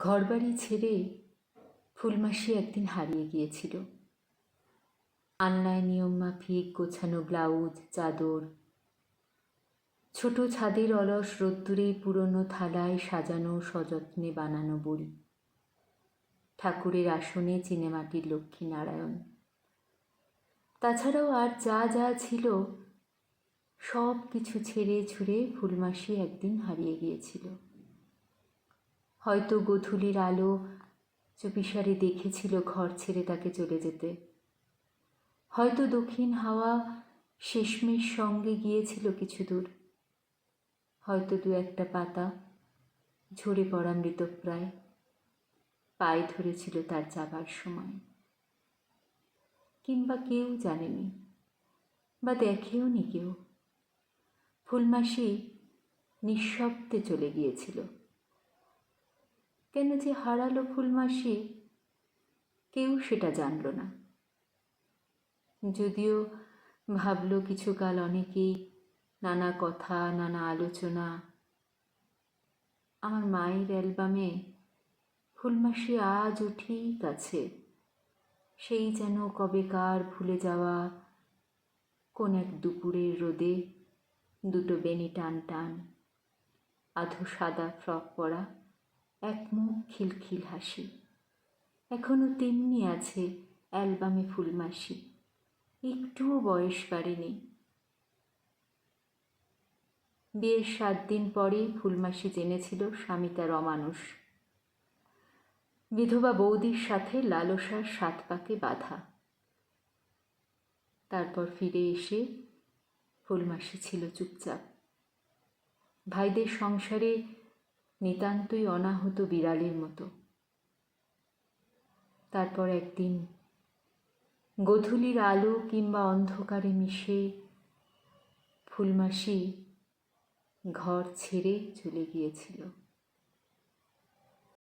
ঘরবাড়ি ছেড়ে ফুলমাসি একদিন হারিয়ে গিয়েছিল। আলনায় নিয়মমাফিক গোছানো ব্লাউজ, চাদর, ছোট ছাদের অলস রোদ্দুরে পুরনো থালায় সাজানো সযত্নে বানানো বড়ি, ঠাকুরের আসনে চীনেমাটির লক্ষ্মীনারায়ণ। তাছাড়াও আর যা যা ছিল সব কিছু ছেড়ে ছুড়ে ফুলমাসি একদিন হারিয়ে গিয়েছিল। হয়তো গোধূলির আলো চুপিসারে দেখেছিল ঘর ছেড়ে তাকে চলে যেতে। হয়তো দক্ষিণ হাওয়া শেষমেশ সঙ্গে গিয়েছিল কিছু দূর। হয়তো দু একটা পাতা ঝরে পড়া মৃতপ্রায় পায়ে ধরেছিল তার যাবার সময়। কিংবা কেউ জানেনি বা দেখেও নি কেউ। ফুলমাসি নিঃশব্দে চলে গিয়েছিল। কেন যে হারালো ফুলমাসি, কেউ সেটা জানল না। যদিও ভাবল কিছুকাল অনেকেই, নানা কথা, নানা আলোচনা। আমার মায়ের অ্যালবামে ফুলমাসি আজও ঠিক আছে, সেই যেন কবেকার ভুলে যাওয়া কোন এক দুপুরের রোদে দুটো বেনি টান টান, আধো সাদা ফ্রক পরা, এক মুখ খিলখিল হাসি। এখনো তেমনি আছে অ্যালবামে ফুলমাসি, একটুও বয়স বাড়েনি। বিয়ের 7 দিন পরেই ফুলমাসি জেনেছিল স্বামী তার অমানুষ, বিধবা বৌদির সাথে লালসার 7 পাকে বাঁধা। তারপর ফিরে এসে ফুলমাসি ছিল চুপচাপ, ভাইদের সংসারে নিতান্তই অনাহত বিড়ালের মতো। তারপর একদিন গোধূলির আলো কিংবা অন্ধকারে মিশে ফুলমাসি ঘর ছেড়ে চলে গিয়েছিল।